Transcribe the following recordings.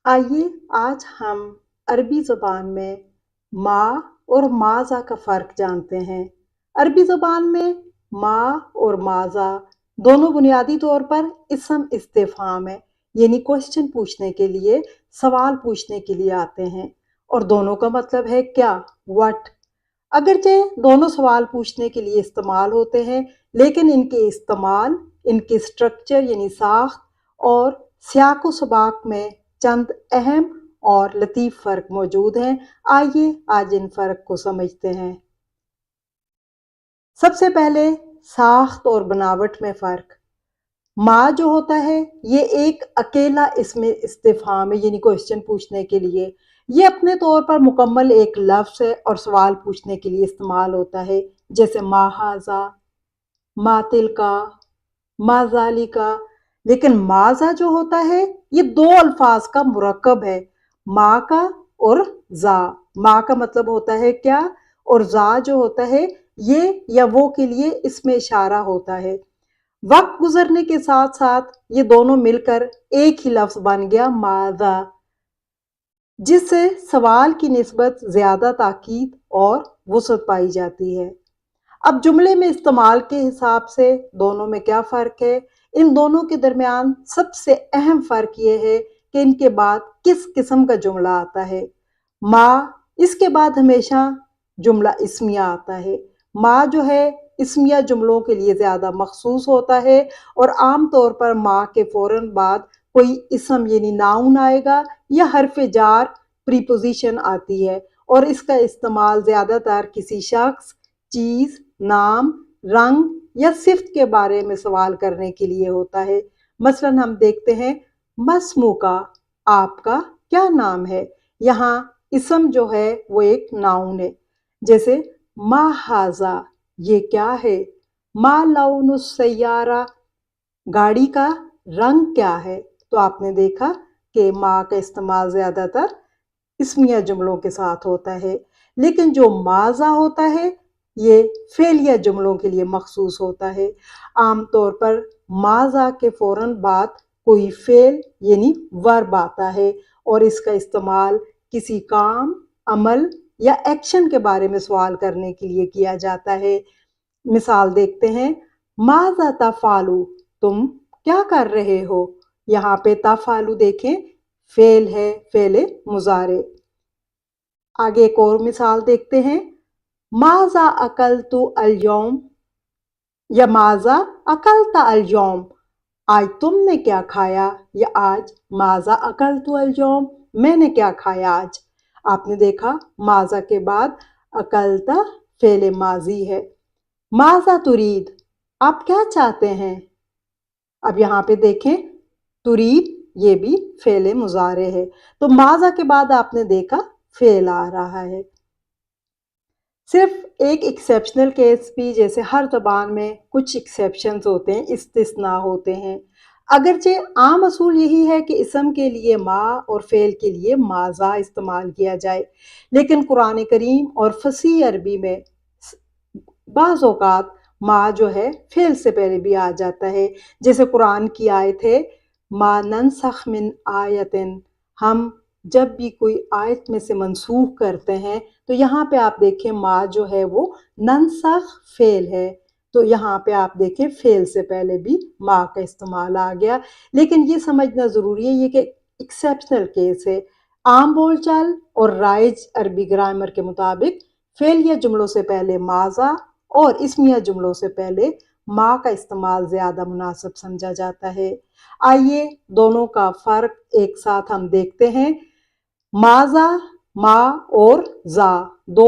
आइए आज हम अरबी ज़ुबान में माँ और माज़ा का फ़र्क जानते हैं। अरबी ज़ुबान में माँ और माज़ा दोनों बुनियादी तौर पर इसम इस्तिफ़हाम है, यानी क्वेश्चन पूछने के लिए, सवाल पूछने के लिए आते हैं और दोनों का मतलब है क्या, व्हाट। अगरचे दोनों सवाल पूछने के लिए इस्तेमाल होते हैं, लेकिन इनके इस्तेमाल, इनके स्ट्रक्चर यानी साख्त और सियाक व सबाक में चंद अहम और लतीफ़ फ़र्क मौजूद हैं। आइए आज इन फ़र्क को समझते हैं। सबसे पहले साख्त और बनावट में फ़र्क। माँ जो होता है ये एक अकेला इसमें इस्तिफ़हाम है, यानी क्वेश्चन पूछने के लिए। ये अपने तौर पर मुकम्मल एक लफ्ज़ है और सवाल पूछने के लिए इस्तेमाल होता है, जैसे मा हाज़ा, मा तिलका, मा ज़ालिका। लेकिन माज़ा जो होता है ये दो अल्फाज का मुरक्कब है, माँ का और ज़ा। माँ का मतलब होता है क्या, और ज़ा जो होता है ये या वो के लिए इसमें इशारा होता है। वक्त गुजरने के साथ साथ ये दोनों मिलकर एक ही लफ्ज बन गया माज़ा, जिससे सवाल की निस्बत ज्यादा ताकीद और वसअत पाई जाती है। अब जुमले में इस्तेमाल के हिसाब से दोनों में क्या फ़र्क है? इन दोनों के दरमियान सबसे अहम फ़र्क ये है कि इनके बाद किस किस्म का जुमला आता है। माँ, इसके बाद हमेशा जुमला इस्मिया आता है। माँ जो है इस्मिया जुमलों के लिए ज़्यादा मखसूस होता है और आम तौर पर माँ के फ़ौरन बाद कोई इसम यानी नाउन आएगा या हर्फ जार प्रीपोजिशन आती है और इसका इस्तेमाल ज़्यादातर किसी शख्स, चीज़, नाम, रंग या सिफ्त के बारे में सवाल करने के लिए होता है। मसलन हम देखते हैं मस्मू का, आपका क्या नाम है। यहाँ इसम जो है वो एक नाउन है। जैसे मा हाजा, ये क्या है। मा लौनुस सैयारा, गाड़ी का रंग क्या है। तो आपने देखा कि माँ का इस्तेमाल ज़्यादातर इसमिया जुमलों के साथ होता है, लेकिन जो माज़ा होता है ये फेलिया जुमलों के लिए मखसूस होता है। आम तौर पर माज़ा के फ़ौरन बाद कोई फेल यानी वर्ब आता है और इसका इस्तेमाल किसी काम, अमल या एक्शन के बारे में सवाल करने के लिए किया जाता है। मिसाल देखते हैं, माज़ा तफ़ालू, तुम क्या कर रहे हो। यहाँ पे तफ़ालू देखें फेल है, फेले मुजारे। आगे एक और मिसाल देखते हैं, माज़ा अकलतु अल-यौम या माज़ा अकलता अल-यौम, आज तुमने क्या खाया, या आज माज़ा अकलतु अल-यौम, मैंने क्या खाया आज। आपने देखा माज़ा के बाद अकलता फेले माजी है। माज़ा तुरीद, आप क्या चाहते हैं। अब यहाँ पे देखें तुरीद ये भी फेले मुजारे है, तो माज़ा के बाद आपने देखा फेल आ रहा है। सिर्फ एक एक्सेप्शनल केस भी, जैसे हर ज़बान में कुछ एक्सेप्शंस होते हैं, इस्तिस्ना होते हैं। अगरचे आम असूल यही है कि इसम के लिए माँ और फ़ेल के लिए माज़ा इस्तेमाल किया जाए, लेकिन कुरान करीम और फसी अरबी में बाज़ औक़ात माँ जो है फ़ेल से पहले भी आ जाता है। जैसे कुरान की आयत है, मा ननसख मिन आयतिन, हम जब भी कोई आयत में से मनसूख करते हैं, तो यहाँ पे आप देखें माँ जो है वो ननसख फेल है, तो यहाँ पे आप देखें फेल से पहले भी माँ का इस्तेमाल आ गया। लेकिन ये समझना ज़रूरी है ये कि एक्सेप्शनल केस है। आम बोलचाल और राइज अरबी ग्रामर के मुताबिक फेलिया जुमलों से पहले माज़ा और इसमिया जुमलों से पहले माँ का इस्तेमाल ज़्यादा मुनासिब समझा जाता है। आइए दोनों का फ़र्क एक साथ हम देखते हैं। माज़ा माँ और ज़ा दो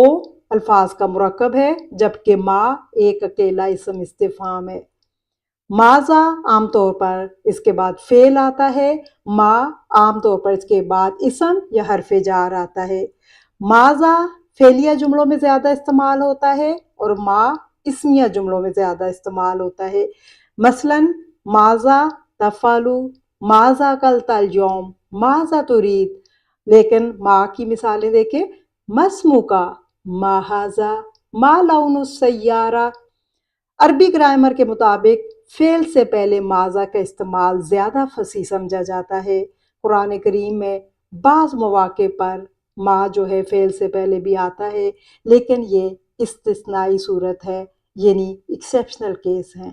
अल्फाज का मुरक्कब है, जबकि माँ एक अकेला इसम इस्तिफ़हाम है। माज़ा आमतौर पर इसके बाद फेल आता है, माँ आमतौर पर इसके बाद इसम या हरफ़े जार आता है। माज़ा फेलिया जुमलों में ज़्यादा इस्तेमाल होता है और माँ इसमिया जुमलों में ज़्यादा इस्तेमाल होता है। मसलन माज़ा तफ़ालू, माज़ा कलता अल-यौम, माज़ा तुरीद। लेकिन माँ की मिसालें देखें, मस्मू का, मा हाज़ा, मा लौनुस सय्यारा। अरबी ग्रामर के मुताबिक फेल से पहले माज़ा का इस्तेमाल ज़्यादा फसी समझा जाता है। कुरान करीम में بعض مواقع پر ما جو ہے فعل سے پہلے بھی آتا ہے، لیکن یہ استثنائی صورت ہے، یعنی ایکسیپشنل کیس ہیں۔